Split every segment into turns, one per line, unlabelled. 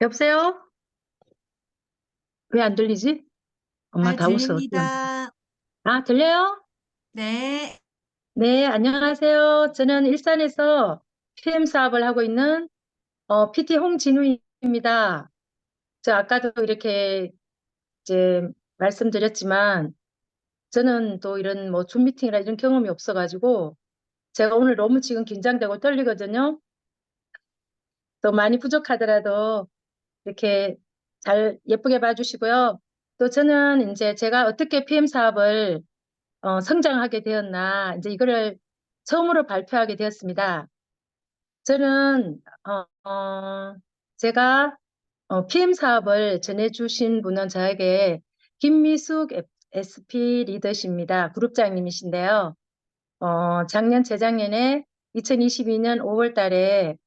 여보세요? 왜 안 들리지? 엄마
잘
다 웃어.
들립니다.
아, 들려요?
네.
네, 안녕하세요. 저는 일산에서 PM 사업을 하고 있는 PT 홍진우입니다. 저 아까도 이렇게 이제 말씀드렸지만 저는 또 이런 뭐 줌 미팅이나 이런 경험이 없어가지고 제가 오늘 너무 지금 긴장되고 떨리거든요. 또 많이 부족하더라도 이렇게 잘 예쁘게 봐주시고요. 또 저는 이제 제가 어떻게 PM 사업을 성장하게 되었나, 이제 이거를 처음으로 발표하게 되었습니다. 저는, 제가 PM 사업을 전해주신 분은 저에게 김미숙 SP 리더십니다. 그룹장님이신데요. 작년, 재작년에 2022년 5월 달에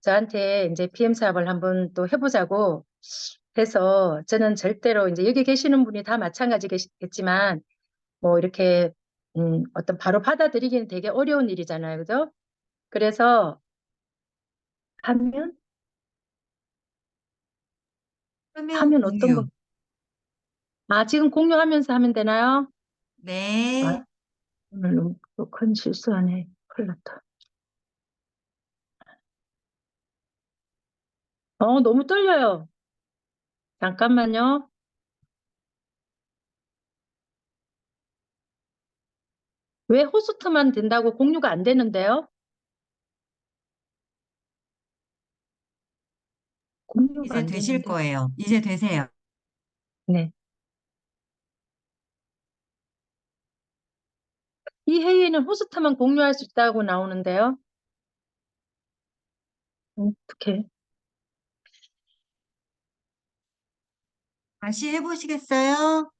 저한테 이제 PM 사업을 한번 또 해보자고 해서 저는 절대로 이제 여기 계시는 분이 다 마찬가지겠지만 뭐 이렇게 어떤 바로 받아들이기는 되게 어려운 일이잖아요. 그죠? 그래서 하면
화면
하면 어떤 거?
공유.
아, 지금 공유하면서 하면 되나요? 아,
네.
오늘 너무 큰 실수하네. 큰일 났다. 너무 떨려요. 잠깐만요. 왜 호스트만 된다고 공유가 안 되는데요? 공유가
이제
안
되실
되는데.
거예요. 이제 되세요.
네. 이 회의는 호스트만 공유할 수 있다고 나오는데요. 어떡해.
다시 해보시겠어요?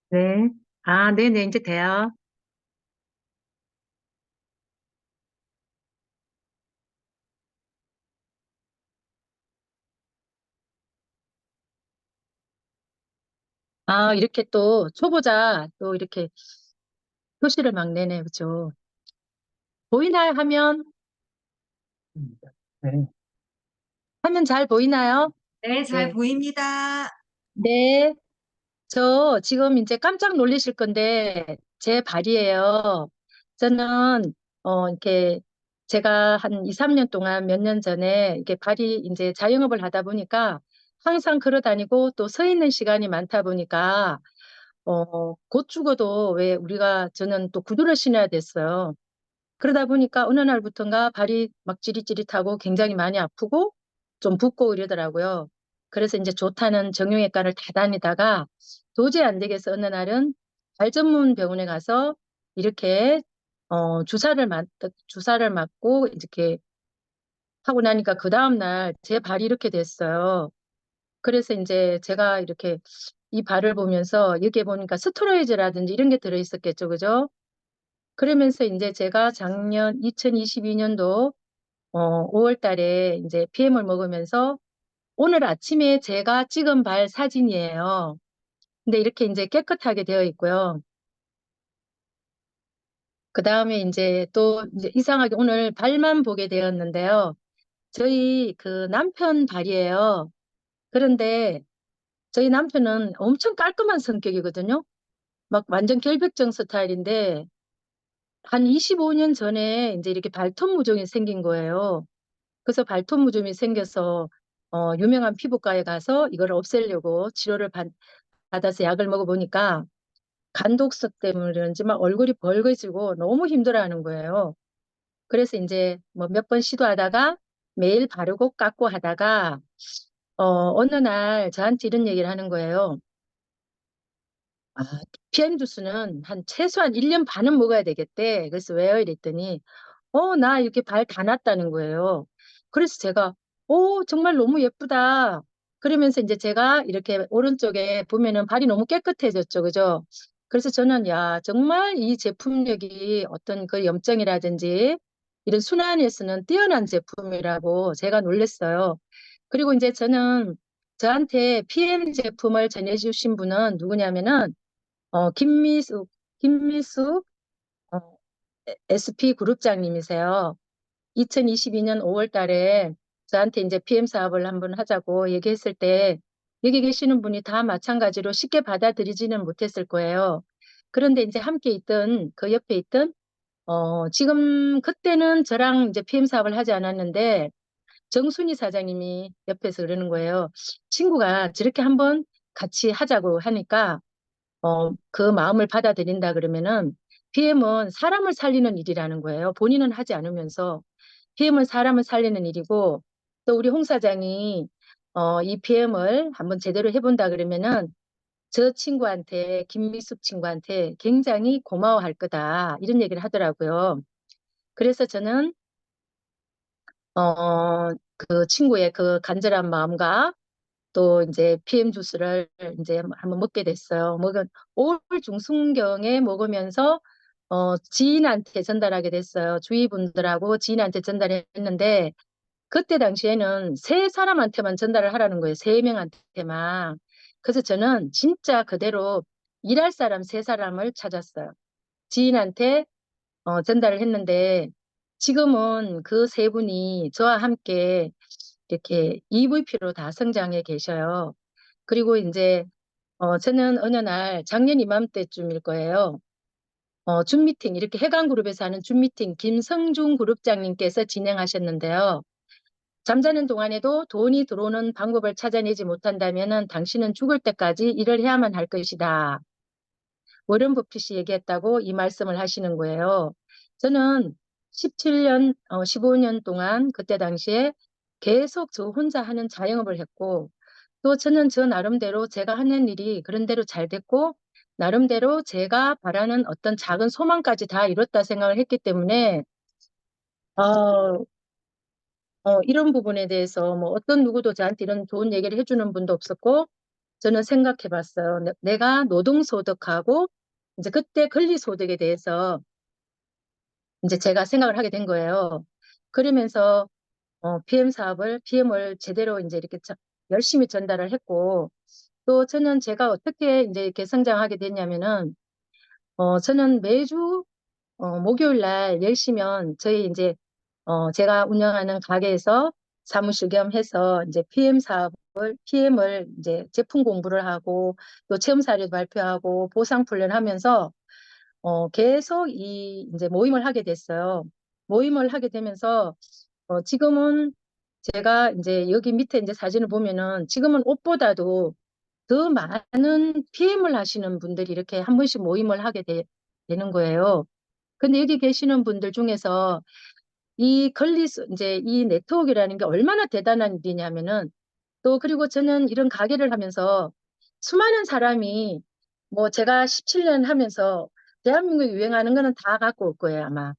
네. 아, 네네, 이제 돼요. 아, 이렇게 또 초보자 또 이렇게 표시를 막 내네, 그죠? 보이나요, 화면? 네. 화면 잘 보이나요?
네, 잘
네.
보입니다.
네. 저 지금 이제 깜짝 놀라실 건데, 제 발이에요. 저는, 이렇게 제가 한 2, 3년 동안 몇 년 전에 이렇게 발이 이제 자영업을 하다 보니까 항상 걸어 다니고 또 서 있는 시간이 많다 보니까, 곧 죽어도 왜 우리가 저는 또 구두를 신어야 됐어요. 그러다 보니까 어느 날부턴가 발이 막 찌릿찌릿하고 굉장히 많이 아프고 좀 붓고 이러더라고요. 그래서 이제 좋다는 정형외과를 다 다니다가 도저히 안 되겠어. 어느 날은 발 전문 병원에 가서 이렇게 주사를 맞고 이렇게 하고 나니까 그 다음날 제 발이 이렇게 됐어요. 그래서 이제 제가 이렇게 이 발을 보면서 여기에 보니까 스테로이드라든지 이런 게 들어있었겠죠. 그죠? 그러면서 이제 제가 작년 2022년도 5월 달에 이제 PM을 먹으면서 오늘 아침에 제가 찍은 발 사진이에요. 근데 이렇게 이제 깨끗하게 되어 있고요. 그 다음에 이제 또 이제 이상하게 오늘 발만 보게 되었는데요. 저희 그 남편 발이에요. 그런데 저희 남편은 엄청 깔끔한 성격이거든요. 막 완전 결벽증 스타일인데 한 25년 전에 이제 이렇게 발톱 무좀이 생긴 거예요. 그래서 발톱 무좀이 생겨서 유명한 피부과에 가서 이걸 없애려고 받아서 약을 먹어보니까 간독성 때문에 그런지 막 얼굴이 벌거지고 너무 힘들어하는 거예요. 그래서 이제 뭐 몇 번 시도하다가 매일 바르고 깎고 하다가 어느 날 저한테 이런 얘기를 하는 거예요. 아, PM 주스는 한 최소한 1년 반은 먹어야 되겠대. 그래서 왜요? 이랬더니 나 이렇게 발 다 났다는 거예요. 그래서 제가, 정말 너무 예쁘다. 그러면서 이제 제가 이렇게 오른쪽에 보면은 발이 너무 깨끗해졌죠. 그죠? 그래서 저는, 야, 정말 이 제품력이 어떤 그 염증이라든지 이런 순환에서는 뛰어난 제품이라고 제가 놀랬어요. 그리고 이제 저는 저한테 PM 제품을 전해주신 분은 누구냐면은, 김미숙, 어, SP 그룹장님이세요. 2022년 5월 달에 저한테 이제 PM 사업을 한번 하자고 얘기했을 때 여기 계시는 분이 다 마찬가지로 쉽게 받아들이지는 못했을 거예요. 그런데 이제 함께 있던 그 옆에 있던 지금 그때는 저랑 이제 PM 사업을 하지 않았는데 정순희 사장님이 옆에서 그러는 거예요. 친구가 저렇게 한번 같이 하자고 하니까 그 마음을 받아들인다 그러면은 PM은 사람을 살리는 일이라는 거예요. 본인은 하지 않으면서 PM은 사람을 살리는 일이고 또 우리 홍 사장이 이 PM을 한번 제대로 해본다 그러면은 저 친구한테 김미숙 친구한테 굉장히 고마워할 거다 이런 얘기를 하더라고요. 그래서 저는 그 친구의 그 간절한 마음과 또 이제 PM 주스를 이제 한번 먹게 됐어요. 먹은 5월 중순경에 먹으면서 지인한테 전달하게 됐어요. 주위 분들하고 지인한테 전달했는데 그때 당시에는 세 사람한테만 전달을 하라는 거예요. 세 명한테만. 그래서 저는 진짜 그대로 일할 사람 세 사람을 찾았어요. 지인한테 전달을 했는데 지금은 그 세 분이 저와 함께 이렇게 EVP로 다 성장해 계셔요. 그리고 이제 저는 어느 날 작년 이맘때쯤일 거예요. 줌미팅 이렇게 해강그룹에서 하는 줌미팅 김성중 그룹장님께서 진행하셨는데요. 잠자는 동안에도 돈이 들어오는 방법을 찾아내지 못한다면 당신은 죽을 때까지 일을 해야만 할 것이다. 워런 버핏이 얘기했다고 이 말씀을 하시는 거예요. 저는 17년, 15년 동안 그때 당시에 계속 저 혼자 하는 자영업을 했고 또 저는 저 나름대로 제가 하는 일이 그런 대로 잘 됐고 나름대로 제가 바라는 어떤 작은 소망까지 다 이뤘다 생각을 했기 때문에 어, 이런 부분에 대해서 뭐 어떤 누구도 저한테 이런 좋은 얘기를 해주는 분도 없었고 저는 생각해 봤어요. 내가 노동소득하고 이제 그때 권리소득에 대해서 이제 제가 생각을 하게 된 거예요. 그러면서 PM을 제대로 이제 이렇게 열심히 전달을 했고 또 저는 제가 어떻게 이제 이렇게 성장하게 됐냐면은 저는 매주 목요일 날 10시면 저희 이제 제가 운영하는 가게에서 사무실 겸 해서 이제 PM을 이제 제품 공부를 하고 또 체험 사례도 발표하고 보상 훈련하면서 계속 이 이제 모임을 하게 됐어요. 모임을 하게 되면서 지금은 제가 이제 여기 밑에 이제 사진을 보면은 지금은 옷보다도 더 많은 PM을 하시는 분들이 이렇게 한 번씩 모임을 하게 되는 거예요. 근데 여기 계시는 분들 중에서 이제 이 네트워크라는 게 얼마나 대단한 일이냐면은 또 그리고 저는 이런 가게를 하면서 수많은 사람이 뭐 제가 17년 하면서 대한민국에 유행하는 거는 다 갖고 올 거예요, 아마.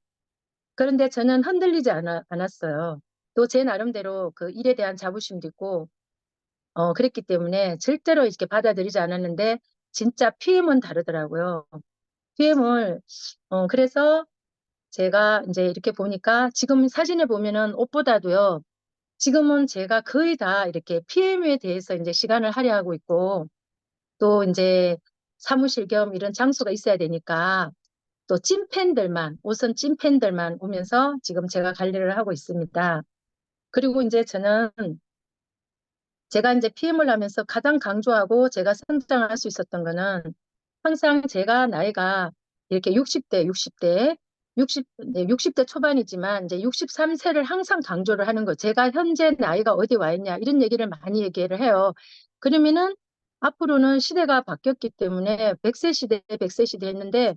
그런데 저는 흔들리지 않았어요. 또 제 나름대로 그 일에 대한 자부심도 있고, 그랬기 때문에 절대로 이렇게 받아들이지 않았는데, 진짜 PM은 다르더라고요. PM을, 그래서 제가 이제 이렇게 보니까 지금 사진을 보면은 옷보다도요, 지금은 제가 거의 다 이렇게 PM에 대해서 이제 시간을 할애하고 있고, 또 이제 사무실 겸 이런 장소가 있어야 되니까, 또 찐팬들만, 우선 찐팬들만 오면서 지금 제가 관리를 하고 있습니다. 그리고 이제 저는 제가 이제 PM을 하면서 가장 강조하고 제가 성장할 수 있었던 거는 항상 제가 나이가 이렇게 60대 초반이지만 이제 63세를 항상 강조를 하는 거. 제가 현재 나이가 어디 와 있냐 이런 얘기를 많이 얘기를 해요. 그러면은 앞으로는 시대가 바뀌었기 때문에 100세 시대, 100세 시대 했는데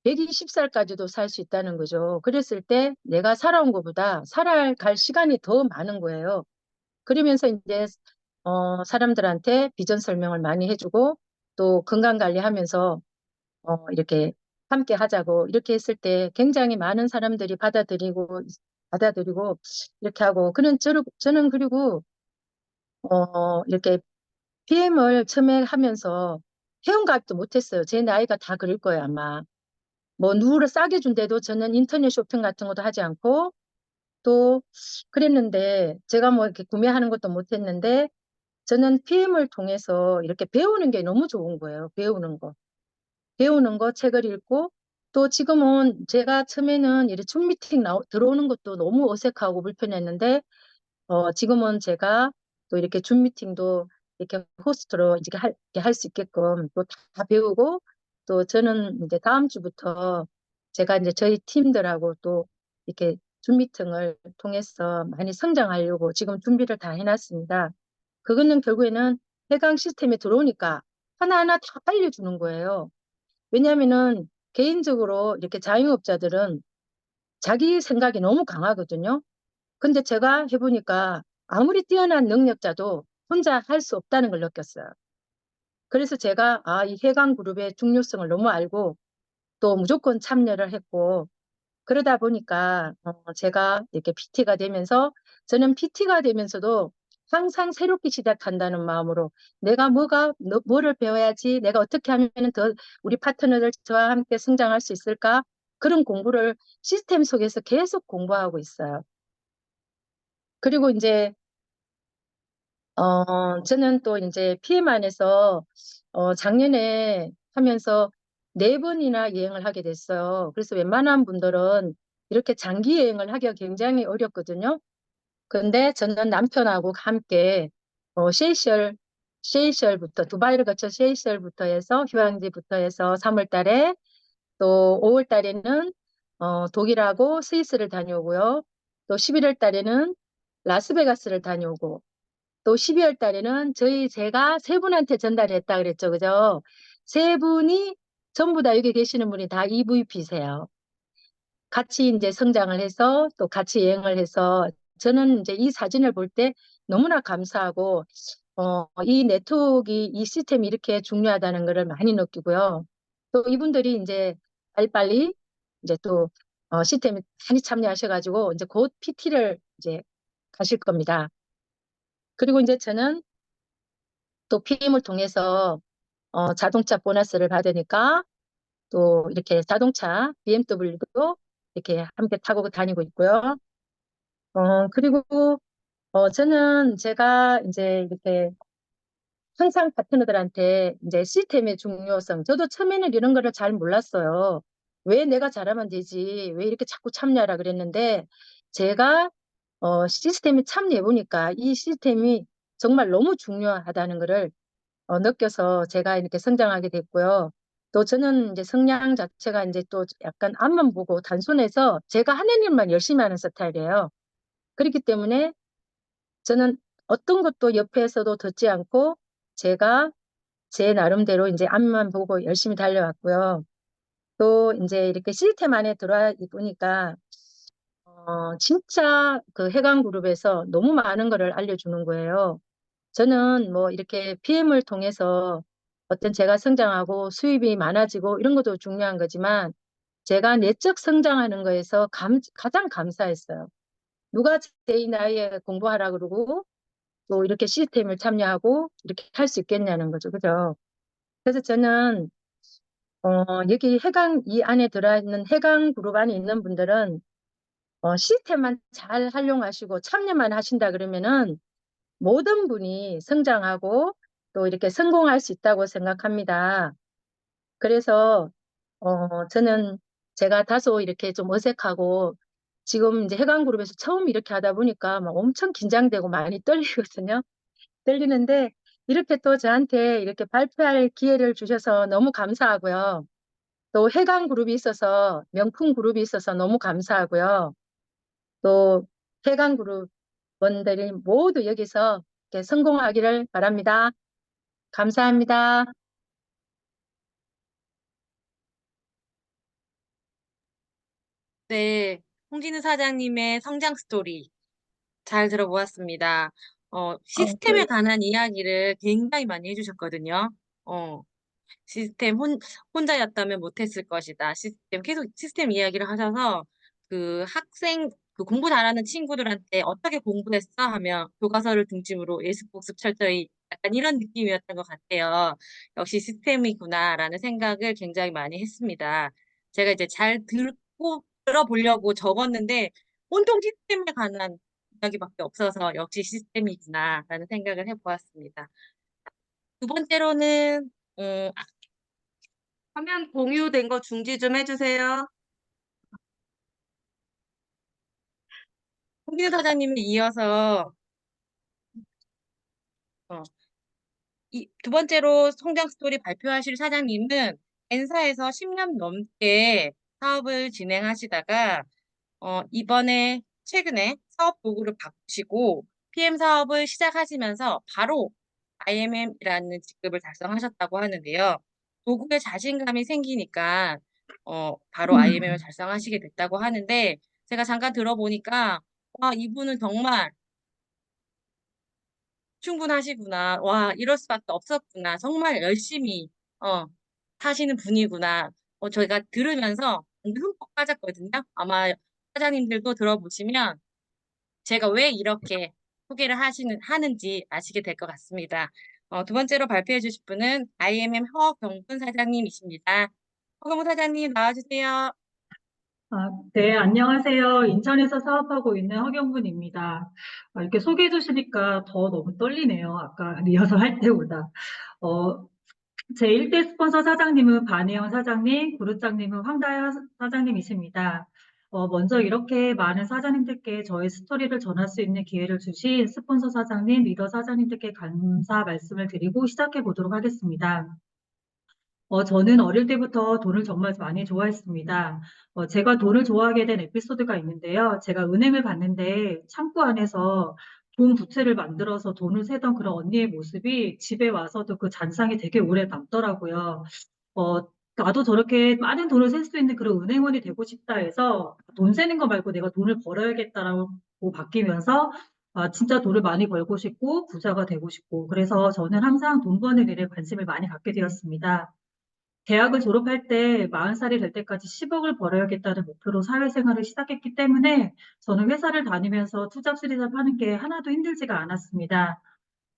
120살까지도 살 수 있다는 거죠. 그랬을 때 내가 살아온 것보다 살아갈 시간이 더 많은 거예요. 그러면서 이제 사람들한테 비전 설명을 많이 해주고 또 건강 관리하면서 이렇게 함께 하자고 이렇게 했을 때 굉장히 많은 사람들이 받아들이고 이렇게 하고 저는 그리고 이렇게 PM을 처음에 하면서 회원가입도 못했어요. 제 나이가 다 그럴 거예요, 아마. 뭐 누구를 싸게 준대도 저는 인터넷 쇼핑 같은 것도 하지 않고 또 그랬는데 제가 뭐 이렇게 구매하는 것도 못했는데 저는 PM을 통해서 이렇게 배우는 게 너무 좋은 거예요. 배우는 거 책을 읽고 또 지금은 제가 처음에는 이렇게 줌 미팅 들어오는 것도 너무 어색하고 불편했는데 지금은 제가 또 이렇게 줌 미팅도 이렇게 호스트로 이렇게 할 수 있게끔 또 다 배우고 또 저는 이제 다음 주부터 제가 이제 저희 팀들하고 또 이렇게 줌 미팅을 통해서 많이 성장하려고 지금 준비를 다 해놨습니다. 그거는 결국에는 해강 시스템에 들어오니까 하나하나 다 알려주는 거예요. 왜냐하면은 개인적으로 이렇게 자영업자들은 자기 생각이 너무 강하거든요. 근데 제가 해보니까 아무리 뛰어난 능력자도 혼자 할 수 없다는 걸 느꼈어요. 그래서 제가 이 해강 그룹의 중요성을 너무 알고 또 무조건 참여를 했고 그러다 보니까 제가 이렇게 PT가 되면서 저는 PT가 되면서도 항상 새롭게 시작한다는 마음으로 내가 뭐를 배워야지 내가 어떻게 하면 더 우리 파트너들 저와 함께 성장할 수 있을까? 그런 공부를 시스템 속에서 계속 공부하고 있어요. 그리고 이제 저는 또 이제 PM 안에서 작년에 하면서 4번이나 여행을 하게 됐어요. 그래서 웬만한 분들은 이렇게 장기 여행을 하기가 굉장히 어렵거든요. 근데 저는 남편하고 함께 세이셜부터 두바이를 거쳐 세이셜부터 해서 휴양지부터 해서 3월 달에 또 5월 달에는 독일하고 스위스를 다녀오고요. 또 11월 달에는 라스베가스를 다녀오고 또 12월 달에는 제가 세 분한테 전달했다 그랬죠. 그죠? 세 분이 전부 다 여기 계시는 분이 다 EVP세요. 같이 이제 성장을 해서 또 같이 여행을 해서 저는 이제 이 사진을 볼 때 너무나 감사하고 이 네트워크 이 시스템이 이렇게 중요하다는 것을 많이 느끼고요. 또 이분들이 이제 빨리빨리 이제 또 시스템에 많이 참여하셔가지고 이제 곧 PT를 이제 가실 겁니다. 그리고 이제 저는 또 PM을 통해서 자동차 보너스를 받으니까 또 이렇게 자동차 BMW도 이렇게 함께 타고 다니고 있고요. 그리고 저는 제가 이제 이렇게 항상 파트너들한테 이제 시스템의 중요성, 저도 처음에는 이런 거를 잘 몰랐어요. 왜 내가 잘하면 되지? 왜 이렇게 자꾸 참여하라 그랬는데 제가 시스템에 참여해 보니까 이 시스템이 정말 너무 중요하다는 거를 느껴서 제가 이렇게 성장하게 됐고요. 또 저는 이제 성향 자체가 이제 또 약간 앞만 보고 단순해서 제가 하는 일만 열심히 하는 스타일이에요. 그렇기 때문에 저는 어떤 것도 옆에서도 듣지 않고 제가 제 나름대로 이제 앞만 보고 열심히 달려왔고요. 또 이제 이렇게 시스템 안에 들어와 보니까 진짜 그 해강 그룹에서 너무 많은 거를 알려주는 거예요. 저는 뭐 이렇게 PM을 통해서 어떤 제가 성장하고 수입이 많아지고 이런 것도 중요한 거지만 제가 내적 성장하는 거에서 가장 감사했어요. 누가 제 나이에 공부하라 그러고 또 이렇게 시스템을 참여하고 이렇게 할 수 있겠냐는 거죠. 그죠? 그래서 저는 여기 이 안에 들어있는 해강 그룹 안에 있는 분들은 시스템만 잘 활용하시고 참여만 하신다 그러면은 모든 분이 성장하고 또 이렇게 성공할 수 있다고 생각합니다. 그래서 저는 제가 다소 이렇게 좀 어색하고 지금 이제 해강그룹에서 처음 이렇게 하다 보니까 막 엄청 긴장되고 많이 떨리거든요. 떨리는데 이렇게 또 저한테 이렇게 발표할 기회를 주셔서 너무 감사하고요. 또 해강그룹이 있어서 명품 그룹이 있어서 너무 감사하고요. 또 해강그룹 원들이 모두 여기서 이렇게 성공하기를 바랍니다. 감사합니다.
네, 홍진우 사장님의 성장 스토리 잘 들어보았습니다. 시스템에
그,
관한 이야기를 굉장히 많이 해주셨거든요. 어, 시스템 혼자였다면 못했을 것이다. 계속 시스템 이야기를 하셔서 그 공부 잘하는 친구들한테 어떻게 공부했어 하면 교과서를 중심으로 예습복습 철저히 약간 이런 느낌이었던 것 같아요. 역시 시스템이구나라는 생각을 굉장히 많이 했습니다. 제가 이제 잘 들어보려고 적었는데 온통 시스템에 관한 이야기밖에 없어서 역시 시스템이구나라는 생각을 해보았습니다. 두 번째로는 화면 공유된 거 중지 좀 해주세요. 홍진우 사장님에 이어서 두 번째로 성장 스토리 발표하실 사장님은 N사에서 10년 넘게 사업을 진행하시다가 이번에 최근에 사업 도구를 바꾸시고 PM 사업을 시작하시면서 바로 IMM이라는 직급을 달성하셨다고 하는데요. 도구에 자신감이 생기니까 바로 IMM을 달성하시게 됐다고 하는데 제가 잠깐 들어보니까 와, 이분은 정말 충분하시구나. 와, 이럴 수밖에 없었구나. 정말 열심히 하시는 분이구나. 저희가 들으면서 흠뻑 빠졌거든요. 아마 사장님들도 들어보시면 제가 왜 이렇게 소개를 하는지 아시게 될 것 같습니다. 두 번째로 발표해 주실 분은 IMM 허경분 사장님이십니다. 허경분 사장님 나와주세요.
네, 안녕하세요. 인천에서 사업하고 있는 허경분입니다. 이렇게 소개해 주시니까 더 너무 떨리네요. 아까 리허설 할 때보다. 어, 제 1대 스폰서 사장님은 반혜영 사장님, 구루장님은 황다야 사장님이십니다. 먼저 이렇게 많은 사장님들께 저의 스토리를 전할 수 있는 기회를 주신 스폰서 사장님, 리더 사장님들께 감사 말씀을 드리고 시작해 보도록 하겠습니다. 저는 어릴 때부터 돈을 정말 많이 좋아했습니다. 제가 돈을 좋아하게 된 에피소드가 있는데요. 제가 은행을 갔는데 창구 안에서 돈 부채를 만들어서 돈을 세던 그런 언니의 모습이 집에 와서도 그 잔상이 되게 오래 남더라고요. 어, 나도 저렇게 많은 돈을 셀 수 있는 그런 은행원이 되고 싶다 해서 돈 세는 거 말고 내가 돈을 벌어야겠다라고 바뀌면서 진짜 돈을 많이 벌고 싶고 부자가 되고 싶고 그래서 저는 항상 돈 버는 일에 관심을 많이 갖게 되었습니다. 대학을 졸업할 때 40살이 될 때까지 10억을 벌어야겠다는 목표로 사회생활을 시작했기 때문에 저는 회사를 다니면서 투잡, 수리잡 하는 게 하나도 힘들지가 않았습니다.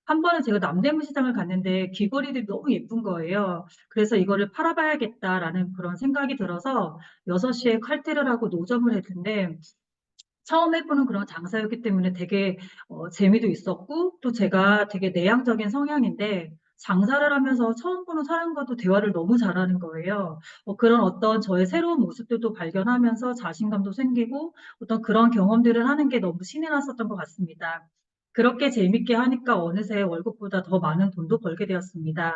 한 번은 제가 남대문 시장을 갔는데 귀걸이들이 너무 예쁜 거예요. 그래서 이거를 팔아봐야겠다라는 그런 생각이 들어서 6시에 칼퇴를 하고 노점을 했는데 처음 해보는 그런 장사였기 때문에 되게 재미도 있었고 또 제가 되게 내향적인 성향인데 장사를 하면서 처음 보는 사람과도 대화를 너무 잘하는 거예요. 그런 어떤 저의 새로운 모습들도 발견하면서 자신감도 생기고 어떤 그런 경험들을 하는 게 너무 신이 났었던 것 같습니다. 그렇게 재밌게 하니까 어느새 월급보다 더 많은 돈도 벌게 되었습니다.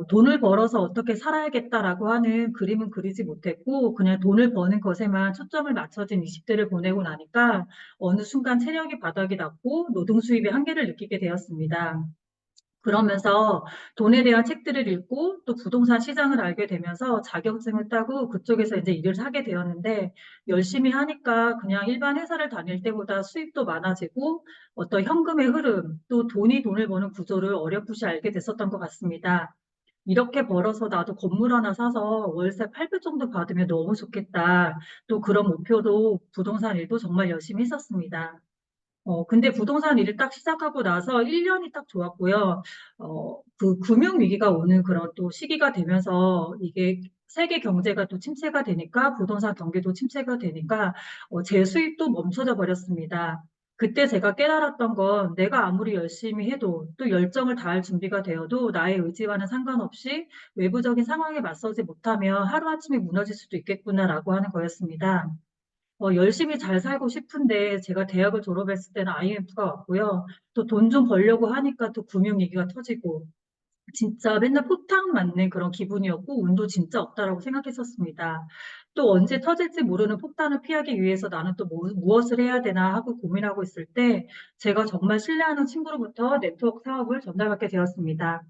돈을 벌어서 어떻게 살아야겠다라고 하는 그림은 그리지 못했고, 그냥 돈을 버는 것에만 초점을 맞춰진 20대를 보내고 나니까 어느 순간 체력이 바닥이 났고 노동 수입의 한계를 느끼게 되었습니다. 그러면서 돈에 대한 책들을 읽고 또 부동산 시장을 알게 되면서 자격증을 따고 그쪽에서 이제 일을 하게 되었는데 열심히 하니까 그냥 일반 회사를 다닐 때보다 수입도 많아지고 어떤 현금의 흐름 또 돈이 돈을 버는 구조를 어렴풋이 알게 됐었던 것 같습니다. 이렇게 벌어서 나도 건물 하나 사서 월세 800 정도 받으면 너무 좋겠다. 또 그런 목표도 부동산 일도 정말 열심히 했었습니다. 근데 부동산 일을 딱 시작하고 나서 1년이 딱 좋았고요. 그 금융위기가 오는 그런 또 시기가 되면서 이게 세계 경제가 또 침체가 되니까 부동산 경기도 침체가 되니까 제 수입도 멈춰져 버렸습니다. 그때 제가 깨달았던 건 내가 아무리 열심히 해도 또 열정을 다할 준비가 되어도 나의 의지와는 상관없이 외부적인 상황에 맞서지 못하면 하루아침에 무너질 수도 있겠구나라고 하는 거였습니다. 열심히 잘 살고 싶은데 제가 대학을 졸업했을 때는 IMF가 왔고요. 또 돈 좀 벌려고 하니까 또 금융위기가 터지고 진짜 맨날 포탄 맞는 그런 기분이었고 운도 진짜 없다라고 생각했었습니다. 또 언제 터질지 모르는 폭탄을 피하기 위해서 나는 또 무엇을 해야 되나 하고 고민하고 있을 때 제가 정말 신뢰하는 친구로부터 네트워크 사업을 전달받게 되었습니다.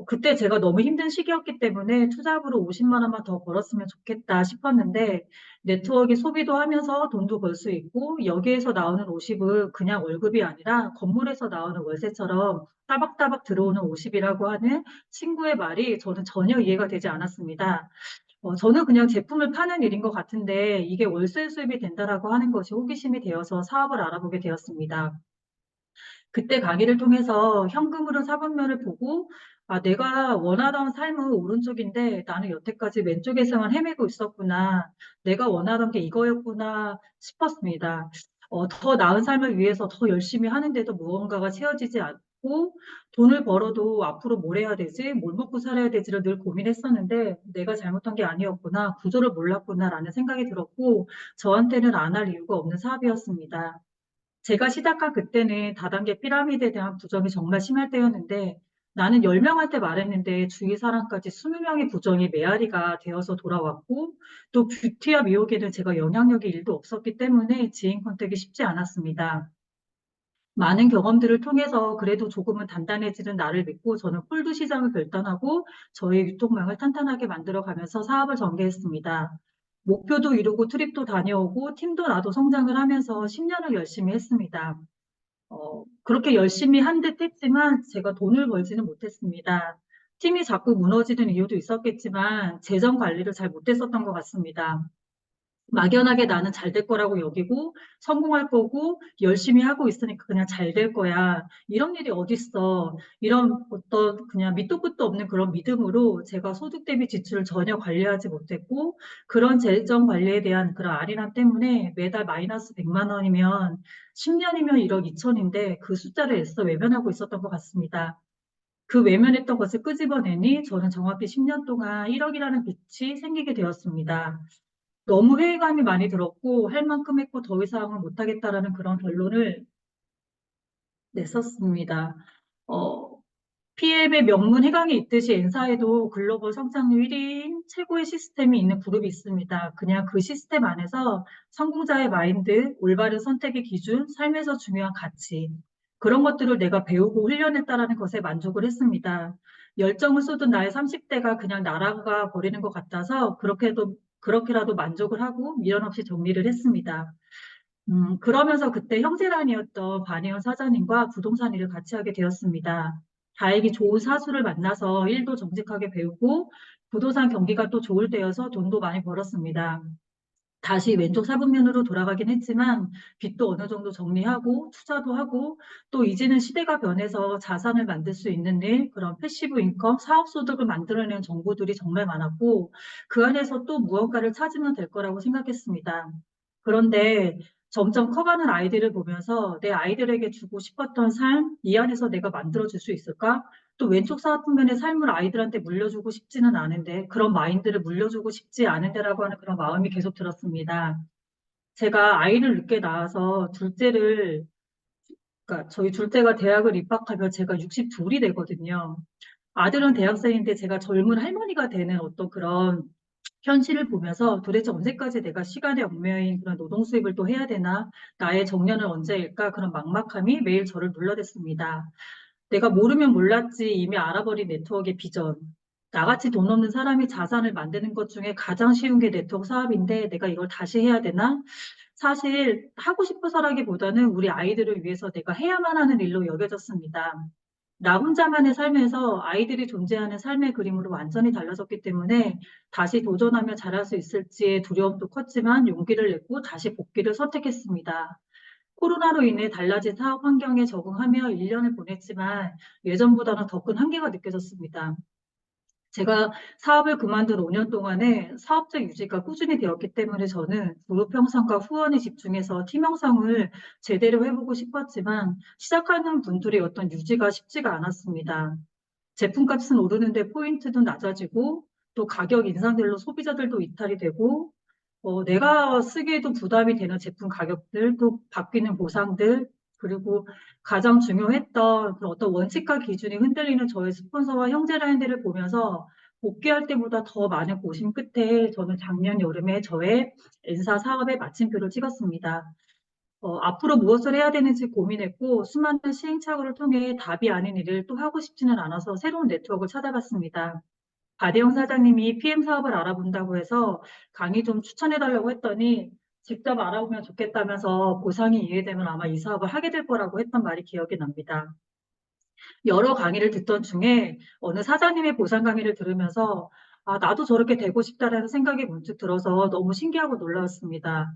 그때 제가 너무 힘든 시기였기 때문에 투잡으로 50만 원만 더 벌었으면 좋겠다 싶었는데 네트워크 소비도 하면서 돈도 벌 수 있고 여기에서 나오는 50은 그냥 월급이 아니라 건물에서 나오는 월세처럼 따박따박 들어오는 50이라고 하는 친구의 말이 저는 전혀 이해가 되지 않았습니다. 저는 그냥 제품을 파는 일인 것 같은데 이게 월세 수입이 된다라고 하는 것이 호기심이 되어서 사업을 알아보게 되었습니다. 그때 강의를 통해서 현금으로 사분면을 보고 내가 원하던 삶은 오른쪽인데 나는 여태까지 왼쪽에서만 헤매고 있었구나. 내가 원하던 게 이거였구나 싶었습니다. 더 나은 삶을 위해서 더 열심히 하는데도 무언가가 채워지지 않고 돈을 벌어도 앞으로 뭘 해야 되지? 뭘 먹고 살아야 되지를 늘 고민했었는데 내가 잘못한 게 아니었구나. 구조를 몰랐구나라는 생각이 들었고 저한테는 안 할 이유가 없는 사업이었습니다. 제가 시작한 그때는 다단계 피라미드에 대한 부정이 정말 심할 때였는데 나는 10명한테 말했는데 주위 사람까지 20명의 부정이 메아리가 되어서 돌아왔고 또 뷰티와 미용에는 제가 영향력이 1도 없었기 때문에 지인 컨택이 쉽지 않았습니다. 많은 경험들을 통해서 그래도 조금은 단단해지는 나를 믿고 저는 폴드 시장을 결단하고 저의 유통망을 탄탄하게 만들어가면서 사업을 전개했습니다. 목표도 이루고 트립도 다녀오고 팀도 나도 성장을 하면서 10년을 열심히 했습니다. 그렇게 열심히 한 듯 했지만 제가 돈을 벌지는 못했습니다. 팀이 자꾸 무너지는 이유도 있었겠지만 재정 관리를 잘 못했었던 것 같습니다. 막연하게 나는 잘 될 거라고 여기고 성공할 거고 열심히 하고 있으니까 그냥 잘 될 거야. 이런 일이 어딨어. 이런 어떤 그냥 밑도 끝도 없는 그런 믿음으로 제가 소득 대비 지출을 전혀 관리하지 못했고 그런 재정 관리에 대한 그런 아리랑 때문에 매달 마이너스 100만 원이면 10년이면 1억 2천인데 그 숫자를 애써 외면하고 있었던 것 같습니다. 그 외면했던 것을 끄집어내니 저는 정확히 10년 동안 1억이라는 빚이 생기게 되었습니다. 너무 회의감이 많이 들었고 할 만큼 했고 더 이상은 못하겠다라는 그런 결론을 냈었습니다. 어, PM의 명문 해강에 있듯이 N사에도 글로벌 성장률 1위인 최고의 시스템이 있는 그룹이 있습니다. 그냥 그 시스템 안에서 성공자의 마인드, 올바른 선택의 기준, 삶에서 중요한 가치 그런 것들을 내가 배우고 훈련했다라는 것에 만족을 했습니다. 열정을 쏟은 나의 30대가 그냥 날아가 버리는 것 같아서 그렇게라도 만족을 하고 미련 없이 정리를 했습니다. 그러면서 그때 형제란이었던 반혜원 사장님과 부동산 일을 같이 하게 되었습니다. 다행히 좋은 사수를 만나서 일도 정직하게 배우고 부동산 경기가 또 좋을 때여서 돈도 많이 벌었습니다. 다시 왼쪽 사분면으로 돌아가긴 했지만 빚도 어느 정도 정리하고 투자도 하고 또 이제는 시대가 변해서 자산을 만들 수 있는 일, 그런 패시브 인컴, 사업 소득을 만들어내는 정보들이 정말 많았고 그 안에서 또 무언가를 찾으면 될 거라고 생각했습니다. 그런데 점점 커가는 아이들을 보면서 내 아이들에게 주고 싶었던 삶, 이 안에서 내가 만들어줄 수 있을까? 또 왼쪽 사분면의 삶을 아이들한테 물려주고 싶지는 않은데 그런 마인드를 물려주고 싶지 않은데라고 하는 그런 마음이 계속 들었습니다. 제가 아이를 늦게 낳아서 그러니까 저희 둘째가 대학을 입학하면 제가 62이 되거든요. 아들은 대학생인데 제가 젊은 할머니가 되는 어떤 그런 현실을 보면서 도대체 언제까지 내가 시간의 얽매인 그런 노동 수입을 또 해야 되나? 나의 정년은 언제일까? 그런 막막함이 매일 저를 눌러댔습니다. 내가 모르면 몰랐지 이미 알아버린 네트워크의 비전. 나같이 돈 없는 사람이 자산을 만드는 것 중에 가장 쉬운 게 네트워크 사업인데 내가 이걸 다시 해야 되나? 사실 하고 싶어서라기보다는 우리 아이들을 위해서 내가 해야만 하는 일로 여겨졌습니다. 나 혼자만의 삶에서 아이들이 존재하는 삶의 그림으로 완전히 달라졌기 때문에 다시 도전하며 잘할 수 있을지의 두려움도 컸지만 용기를 냈고 다시 복귀를 선택했습니다. 코로나로 인해 달라진 사업 환경에 적응하며 1년을 보냈지만 예전보다는 더 큰 한계가 느껴졌습니다. 제가 사업을 그만둔 5년 동안에 사업적 유지가 꾸준히 되었기 때문에 저는 그룹 형성과 후원에 집중해서 팀 형성을 제대로 해보고 싶었지만 시작하는 분들의 어떤 유지가 쉽지가 않았습니다. 제품값은 오르는데 포인트도 낮아지고 또 가격 인상들로 소비자들도 이탈이 되고 내가 쓰기에도 부담이 되는 제품 가격들, 또 바뀌는 보상들, 그리고 가장 중요했던 그런 어떤 원칙과 기준이 흔들리는 저의 스폰서와 형제라인들을 보면서 복귀할 때보다 더 많은 고심 끝에 저는 작년 여름에 저의 N사 사업의 마침표를 찍었습니다. 앞으로 무엇을 해야 되는지 고민했고 수많은 시행착오를 통해 답이 아닌 일을 또 하고 싶지는 않아서 새로운 네트워크를 찾아봤습니다. 바대영 사장님이 PM 사업을 알아본다고 해서 강의 좀 추천해달라고 했더니 직접 알아보면 좋겠다면서 보상이 이해되면 아마 이 사업을 하게 될 거라고 했던 말이 기억이 납니다. 여러 강의를 듣던 중에 어느 사장님의 보상 강의를 들으면서 아, 나도 저렇게 되고 싶다라는 생각이 문득 들어서 너무 신기하고 놀라웠습니다.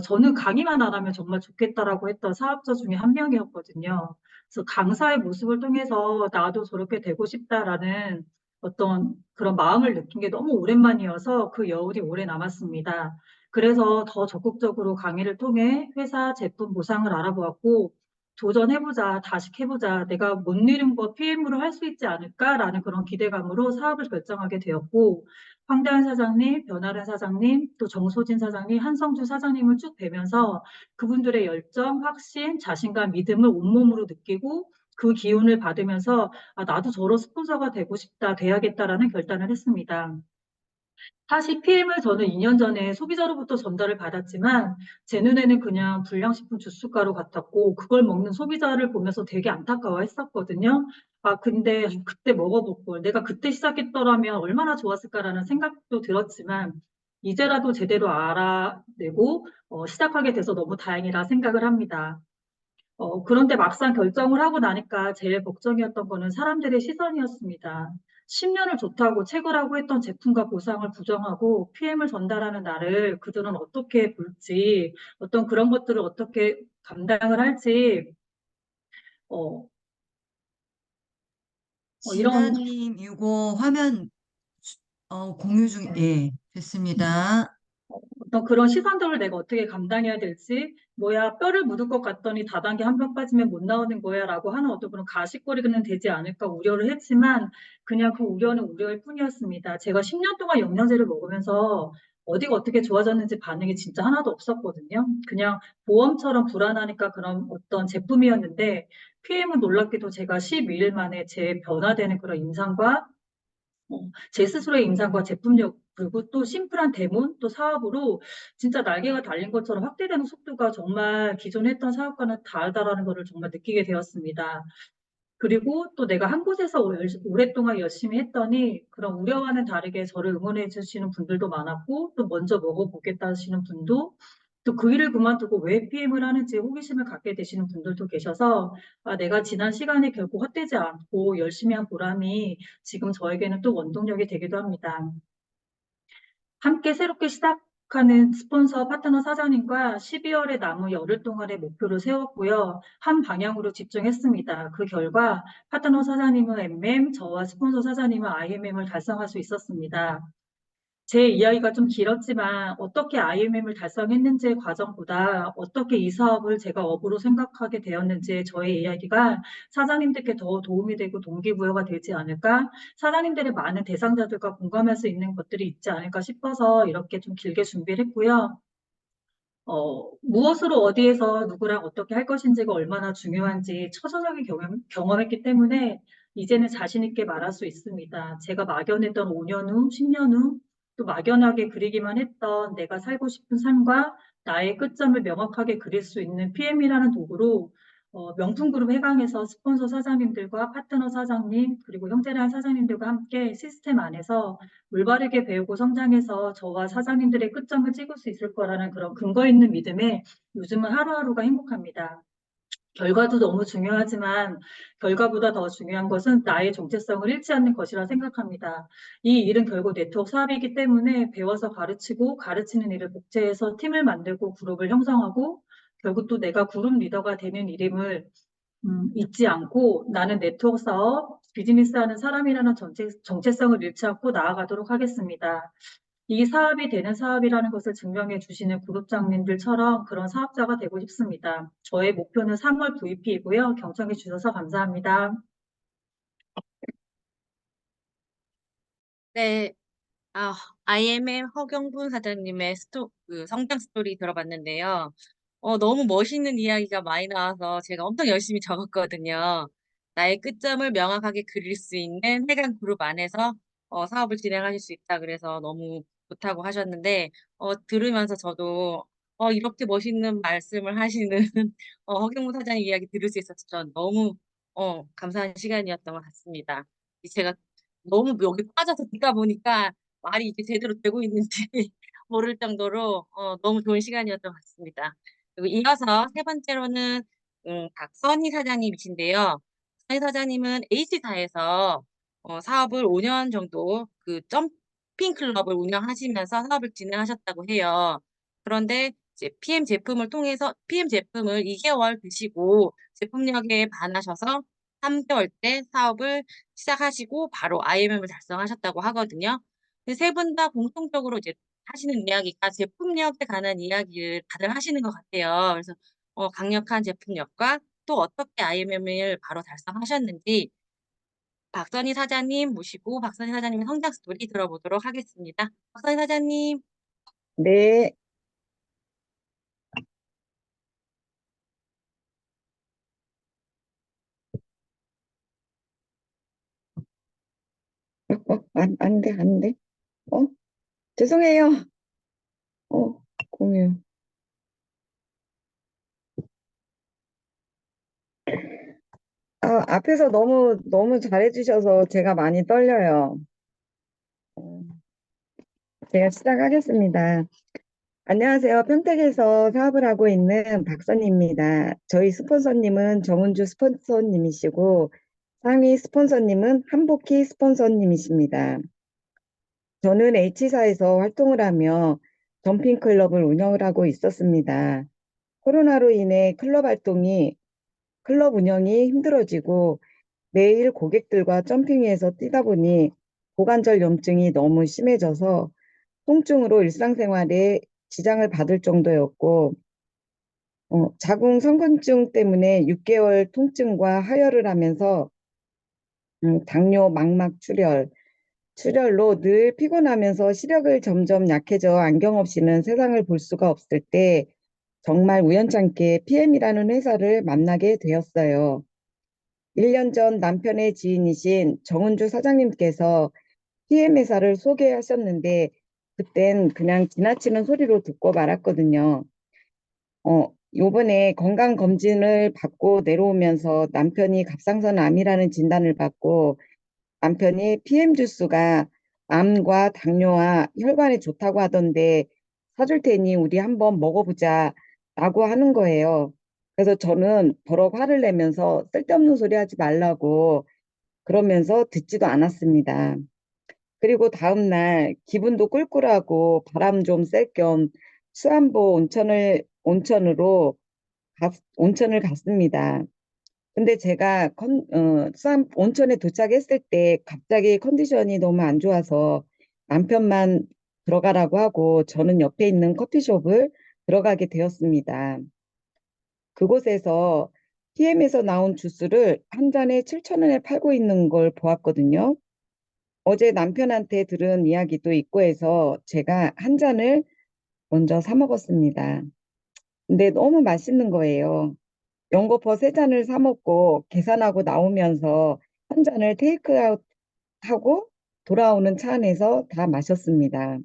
저는 강의만 안 하면 정말 좋겠다라고 했던 사업자 중에 한 명이었거든요. 그래서 강사의 모습을 통해서 나도 저렇게 되고 싶다라는 어떤 그런 마음을 느낀 게 너무 오랜만이어서 그 여울이 오래 남았습니다. 그래서 더 적극적으로 강의를 통해 회사 제품 보상을 알아보았고 도전해보자, 다시 해보자, 내가 못 이룬 거 PM으로 할 수 있지 않을까라는 그런 기대감으로 사업을 결정하게 되었고, 황대한 사장님, 변아란 사장님, 또 정소진 사장님, 한성주 사장님을 쭉 뵈면서 그분들의 열정, 확신, 자신감, 믿음을 온몸으로 느끼고 그 기운을 받으면서 아, 나도 저런 스폰서가 되고 싶다, 돼야겠다라는 결단을 했습니다. 사실 PM을 저는 2년 전에 소비자로부터 전달을 받았지만 제 눈에는 그냥 불량식품 주스가루 같았고 그걸 먹는 소비자를 보면서 되게 안타까워했었거든요. 아, 근데 그때 먹어볼 걸. 내가 그때 시작했더라면 얼마나 좋았을까라는 생각도 들었지만 이제라도 제대로 알아내고 시작하게 돼서 너무 다행이라 생각을 합니다. 그런데 막상 결정을 하고 나니까 제일 걱정이었던 거는 사람들의 시선이었습니다. 10년을 좋다고 책을 했던 제품과 보상을 부정하고 PM을 전달하는 나를 그들은 어떻게 볼지, 어떤 그런 것들을 어떻게 감당을 할지, 어, 이런
진아님, 이거 화면 공유 중, 예, 됐습니다.
어떤 그런 시선들을 내가 어떻게 감당해야 될지, 뭐야, 뼈를 묻을 것 같더니 다단계 한 번 빠지면 못 나오는 거야 라고 하는 어떤 그런 가십거리는 되지 않을까 우려를 했지만, 그냥 그 우려는 우려일 뿐이었습니다. 제가 10년 동안 영양제를 먹으면서 어디가 어떻게 좋아졌는지 반응이 진짜 하나도 없었거든요. 그냥 보험처럼 불안하니까 그런 어떤 제품이었는데, PM은 놀랍게도 제가 12일 만에 제 변화되는 그런 임상과 제 스스로의 임상과 제품력, 그리고 또 심플한 데몬, 또 사업으로 진짜 날개가 달린 것처럼 확대되는 속도가 정말 기존에 했던 사업과는 다르다라는 것을 정말 느끼게 되었습니다. 그리고 또 내가 한 곳에서 오랫동안 열심히 했더니 그런 우려와는 다르게 저를 응원해 주시는 분들도 많았고 또 먼저 먹어보겠다 하시는 분도 또 그 일을 그만두고 왜 PM을 하는지 호기심을 갖게 되시는 분들도 계셔서 아, 내가 지난 시간이 결코 헛되지 않고 열심히 한 보람이 지금 저에게는 또 원동력이 되기도 합니다. 함께 새롭게 시작하는 스폰서 파트너 사장님과 12월에 남은 열흘 동안의 목표를 세웠고요. 한 방향으로 집중했습니다. 그 결과 파트너 사장님은 MM, 저와 스폰서 사장님은 IMM을 달성할 수 있었습니다. 제 이야기가 좀 길었지만 어떻게 IMM을 달성했는지의 과정보다 어떻게 이 사업을 제가 업으로 생각하게 되었는지의 저의 이야기가 사장님들께 더 도움이 되고 동기부여가 되지 않을까? 사장님들의 많은 대상자들과 공감할 수 있는 것들이 있지 않을까 싶어서 이렇게 좀 길게 준비를 했고요. 무엇으로 어디에서 누구랑 어떻게 할 것인지가 얼마나 중요한지 처절하게 경험했기 때문에 이제는 자신 있게 말할 수 있습니다. 제가 막연했던 5년 후, 10년 후, 또 막연하게 그리기만 했던 내가 살고 싶은 삶과 나의 끝점을 명확하게 그릴 수 있는 PM이라는 도구로 명품 그룹 해강에서 스폰서 사장님들과 파트너 사장님, 그리고 형제란 사장님들과 함께 시스템 안에서 올바르게 배우고 성장해서 저와 사장님들의 끝점을 찍을 수 있을 거라는 그런 근거 있는 믿음에 요즘은 하루하루가 행복합니다. 결과도 너무 중요하지만 결과보다 더 중요한 것은 나의 정체성을 잃지 않는 것이라 생각합니다. 이 일은 결국 네트워크 사업이기 때문에 배워서 가르치고 가르치는 일을 복제해서 팀을 만들고 그룹을 형성하고 결국 또 내가 그룹 리더가 되는 일임을 잊지 않고 나는 네트워크 사업, 비즈니스 하는 사람이라는 정체성을 잃지 않고 나아가도록 하겠습니다. 이 사업이 되는 사업이라는 것을 증명해 주시는 그룹장님들처럼 그런 사업자가 되고 싶습니다. 저의 목표는 3월 VP이고요. 경청해 주셔서 감사합니다.
네, IMM 허경분 사장님의 그 성장 스토리 들어봤는데요. 너무 멋있는 이야기가 많이 나와서 제가 엄청 열심히 적었거든요. 나의 끝점을 명확하게 그릴 수 있는 해강 그룹 안에서 사업을 진행하실 수 있다. 그래서 너무 좋다고 하셨는데, 들으면서 저도 이렇게 멋있는 말씀을 하시는 허경무 사장님 이야기 들을 수 있어서 전 너무 감사한 시간이었던 것 같습니다. 제가 너무 여기 빠져서 듣다 보니까 말이 이게 제대로 되고 있는지 모를 정도로 너무 좋은 시간이었던 것 같습니다. 그리고 이어서 세 번째로는 박선희 사장님이신데요. 선희 사장님은 H사에서 사업을 5년 정도 그 점핑 클럽을 운영하시면서 사업을 진행하셨다고 해요. 그런데 이제 PM 제품을 2개월 드시고 제품력에 반하셔서 3개월 때 사업을 시작하시고 바로 IMM을 달성하셨다고 하거든요. 세 분 다 공통적으로 이제 하시는 이야기가 제품력에 관한 이야기를 다들 하시는 것 같아요. 그래서 강력한 제품력과 또 어떻게 IMM을 바로 달성하셨는지 박선희 사장님 모시고 박선희 사장님의 성장 스토리 들어보도록 하겠습니다. 박선희 사장님.
네, 안 돼, 안 돼. 어, 죄송해요. 공유. 앞에서 너무 잘해주셔서 제가 많이 떨려요. 어, 제가 시작하겠습니다. 안녕하세요. 평택에서 사업을 하고 있는 박선희입니다. 저희 스폰서님은 정은주 스폰서님이시고, 상위 스폰서님은 한복희 스폰서님이십니다. 저는 H사에서 활동을 하며 점핑클럽을 운영을 하고 있었습니다. 코로나로 인해 클럽 운영이 힘들어지고 매일 고객들과 점핑위에서 뛰다 보니 고관절 염증이 너무 심해져서 통증으로 일상생활에 지장을 받을 정도였고 자궁 성근증 때문에 6개월 통증과 하혈을 하면서 당뇨, 망막 출혈로 늘 피곤하면서 시력을 점점 약해져 안경 없이는 세상을 볼 수가 없을 때 정말 우연찮게 PM이라는 회사를 만나게 되었어요. 1년 전 남편의 지인이신 정은주 사장님께서 PM 회사를 소개하셨는데 그땐 그냥 지나치는 소리로 듣고 말았거든요. 요번에 건강검진을 받고 내려오면서 남편이 갑상선 암이라는 진단을 받고 남편이 PM 주스가 암과 당뇨와 혈관에 좋다고 하던데 사줄 테니 우리 한번 먹어보자 라고 하는 거예요. 그래서 저는 버럭 화를 내면서 쓸데없는 소리 하지 말라고 그러면서 듣지도 않았습니다. 그리고 다음날 기분도 꿀꿀하고 바람 좀 쐴 겸 수안보 온천을 갔습니다. 근데 제가 온천에 도착했을 때 갑자기 컨디션이 너무 안 좋아서 남편만 들어가라고 하고 저는 옆에 있는 커피숍을 들어가게 되었습니다. 그곳에서 PM에서 나온 주스를 한 잔에 7,000원에 팔고 있는 걸 보았거든요. 어제 남편한테 들은 이야기도 있고 해서 제가 한 잔을 먼저 사 먹었습니다. 근데 너무 맛있는 거예요. 연거푸 3잔을 사 먹고 계산하고 나오면서 한 잔을 테이크아웃 하고 돌아오는 차 안에서 다 마셨습니다.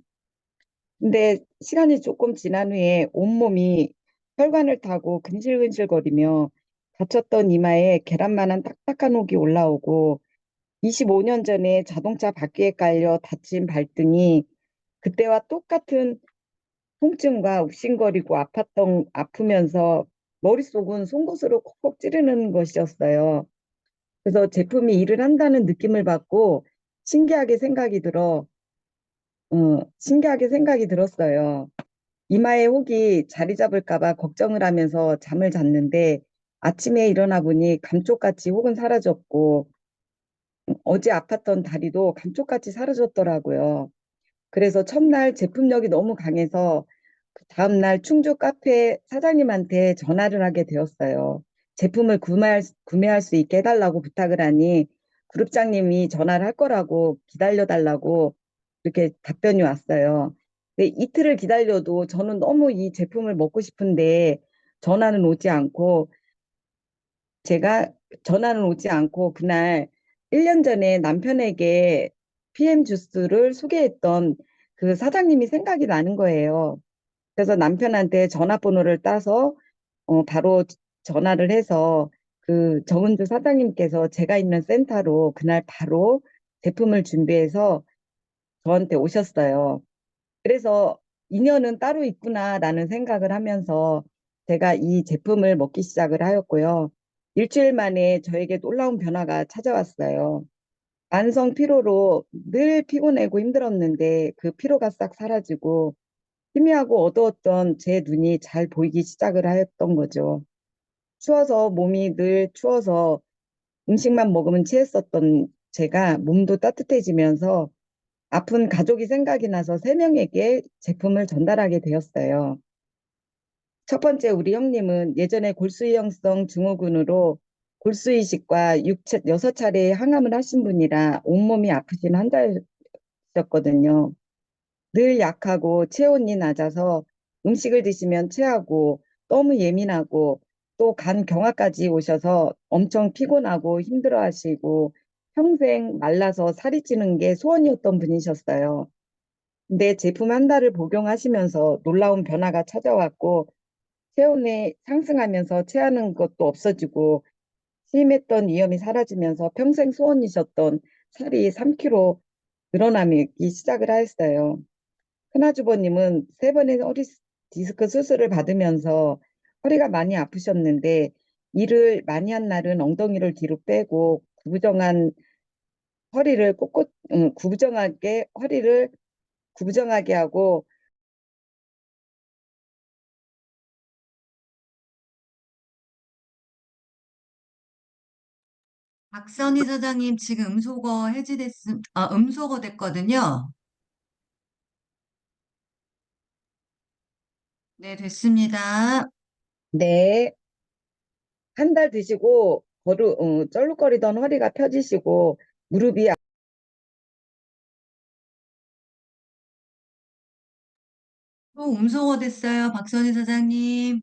근데 시간이 조금 지난 후에 온몸이 혈관을 타고 근질근질거리며 다쳤던 이마에 계란만한 딱딱한 혹이 올라오고 25년 전에 자동차 바퀴에 깔려 다친 발등이 그때와 똑같은 통증과 욱신거리고 아프면서 머릿속은 송곳으로 콕콕 찌르는 것이었어요. 그래서 제품이 일을 한다는 느낌을 받고 신기하게 생각이 들었어요. 이마에 혹이 자리 잡을까 봐 걱정을 하면서 잠을 잤는데 아침에 일어나 보니 감쪽같이 혹은 사라졌고 어제 아팠던 다리도 감쪽같이 사라졌더라고요. 그래서 첫날 제품력이 너무 강해서 그 다음날 충주 카페 사장님한테 전화를 하게 되었어요. 제품을 구매할 수 있게 해달라고 부탁을 하니 그룹장님이 전화를 할 거라고 기다려달라고 이렇게 답변이 왔어요. 근데 이틀을 기다려도 저는 너무 이 제품을 먹고 싶은데 전화는 오지 않고 제가 전화는 오지 않고 그날 1년 전에 남편에게 PM 주스를 소개했던 그 사장님이 생각이 나는 거예요. 그래서 남편한테 전화번호를 따서 바로 전화를 해서 그 정은주 사장님께서 제가 있는 센터로 그날 바로 제품을 준비해서 저한테 오셨어요. 그래서 인연은 따로 있구나라는 생각을 하면서 제가 이 제품을 먹기 시작을 하였고요. 일주일 만에 저에게 놀라운 변화가 찾아왔어요. 만성 피로로 늘 피곤하고 힘들었는데 그 피로가 싹 사라지고 희미하고 어두웠던 제 눈이 잘 보이기 시작을 하였던 거죠. 몸이 늘 추워서 음식만 먹으면 취했었던 제가 몸도 따뜻해지면서 아픈 가족이 생각이 나서 3명에게 제품을 전달하게 되었어요. 첫 번째, 우리 형님은 예전에 골수이형성 증후군으로 골수이식과 6차례 항암을 하신 분이라 온몸이 아프신 환자셨거든요. 늘 약하고 체온이 낮아서 음식을 드시면 체하고 너무 예민하고 또 간 경화까지 오셔서 엄청 피곤하고 힘들어하시고 평생 말라서 살이 찌는 게 소원이었던 분이셨어요. 근데 제품 한 달을 복용하시면서 놀라운 변화가 찾아왔고 체온이 상승하면서 체하는 것도 없어지고 심했던 위염이 사라지면서 평생 소원이셨던 살이 3kg 늘어나기 시작을 하였어요. 흔하주버님은 3번의 허리 디스크 수술을 받으면서 허리가 많이 아프셨는데 일을 많이 한 날은 엉덩이를 뒤로 빼고 구부정한 허리를 구부정하게 허리를 구부정하게 하고
박선희 사장님 지금 음소거 됐거든요. 네, 됐습니다.
네, 한 달 드시고 쩔룩거리던 허리가 펴지시고 무릎이
또 음소거 됐어요, 박선희 사장님.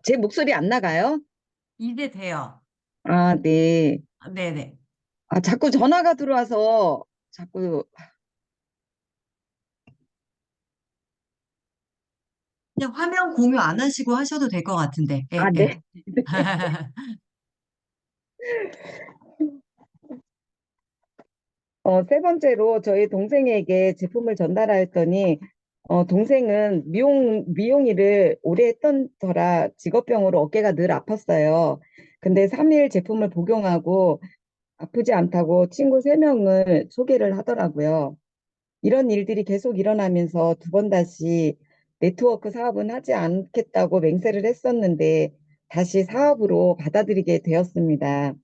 제 목소리 안 나가요?
이제 돼요.
아, 네.
네네.
자꾸 전화가 들어와서 자꾸
그냥 화면 공유 안 하시고 하셔도 될 것 같은데. 예, 예.
네. 세 번째로 저희 동생에게 제품을 전달하였더니 동생은 미용 일을 오래 했던 터라 직업병으로 어깨가 늘 아팠어요. 근데 3일 제품을 복용하고 아프지 않다고 친구 3명을 소개를 하더라고요. 이런 일들이 계속 일어나면서 2번 다시 네트워크 사업은 하지 않겠다고 맹세를 했었는데 다시 사업으로 받아들이게 되었습니다.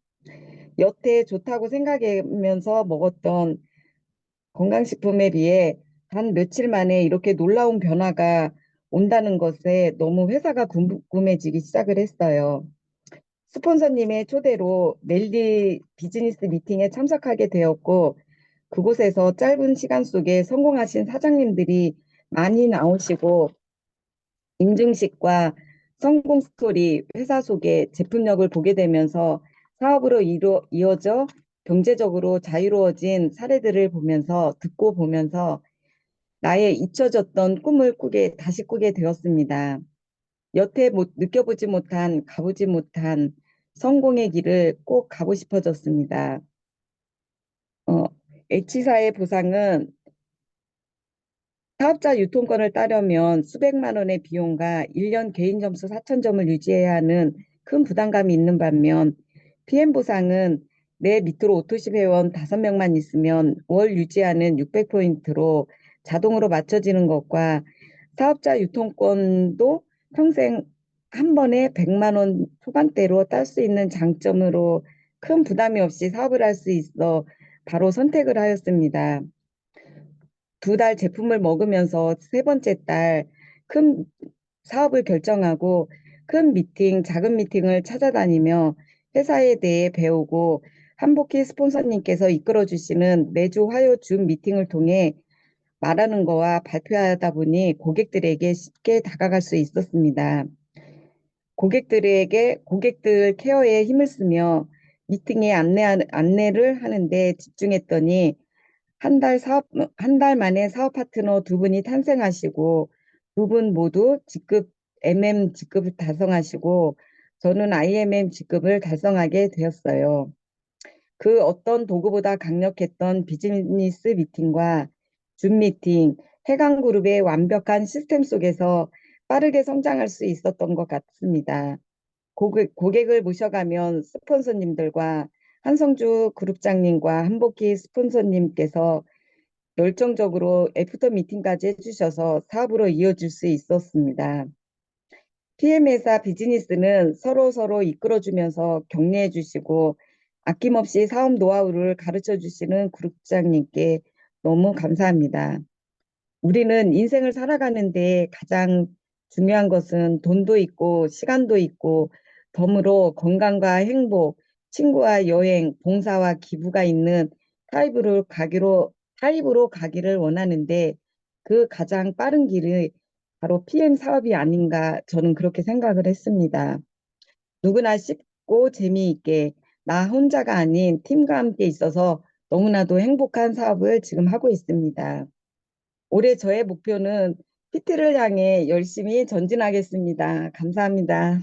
여태 좋다고 생각하면서 먹었던 건강식품에 비해 단 며칠 만에 이렇게 놀라운 변화가 온다는 것에 너무 회사가 궁금해지기 시작을 했어요. 스폰서님의 초대로 멜리 비즈니스 미팅에 참석하게 되었고 그곳에서 짧은 시간 속에 성공하신 사장님들이 많이 나오시고 인증식과 성공 스토리, 회사 소개, 제품력을 보게 되면서 사업으로 이어져 경제적으로 자유로워진 사례들을 듣고 보면서 나의 잊혀졌던 꿈을 다시 꾸게 되었습니다. 여태 느껴보지 못한, 가보지 못한 성공의 길을 꼭 가고 싶어졌습니다. H사의 보상은 사업자 유통권을 따려면 수백만 원의 비용과 1년 개인 점수 4,000점을 유지해야 하는 큰 부담감이 있는 반면 PM 보상은 내 밑으로 오토시 회원 5명만 있으면 월 유지하는 600포인트로 자동으로 맞춰지는 것과 사업자 유통권도 평생 한 번에 100만 원 초반대로 딸 수 있는 장점으로 큰 부담이 없이 사업을 할 수 있어 바로 선택을 하였습니다. 2달 제품을 먹으면서 3번째 달 큰 사업을 결정하고 큰 미팅, 작은 미팅을 찾아다니며 회사에 대해 배우고 한복희 스폰서님께서 이끌어 주시는 매주 화요 줌 미팅을 통해 말하는 거와 발표하다 보니 고객들에게 쉽게 다가갈 수 있었습니다. 고객들 케어에 힘을 쓰며 미팅에 안내를 하는데 집중했더니 한 달 만에 사업 파트너 2분이 탄생하시고 2분 모두 MM 직급을 달성하시고 저는 IMM 직급을 달성하게 되었어요. 그 어떤 도구보다 강력했던 비즈니스 미팅과 줌 미팅, 해강그룹의 완벽한 시스템 속에서 빠르게 성장할 수 있었던 것 같습니다. 고객을 모셔가면 스폰서님들과 한성주 그룹장님과 한복희 스폰서님께서 열정적으로 애프터 미팅까지 해주셔서 사업으로 이어질 수 있었습니다. PM회사 비즈니스는 서로 이끌어주면서 격려해 주시고 아낌없이 사업 노하우를 가르쳐 주시는 그룹장님께 너무 감사합니다. 우리는 인생을 살아가는데 가장 중요한 것은 돈도 있고 시간도 있고 덤으로 건강과 행복, 친구와 여행, 봉사와 기부가 있는 타입으로 가기를 원하는데 그 가장 빠른 길이 바로 PM 사업이 아닌가 저는 그렇게 생각을 했습니다. 누구나 쉽고 재미있게 나 혼자가 아닌 팀과 함께 있어서 너무나도 행복한 사업을 지금 하고 있습니다. 올해 저의 목표는 PT를 향해 열심히 전진하겠습니다. 감사합니다.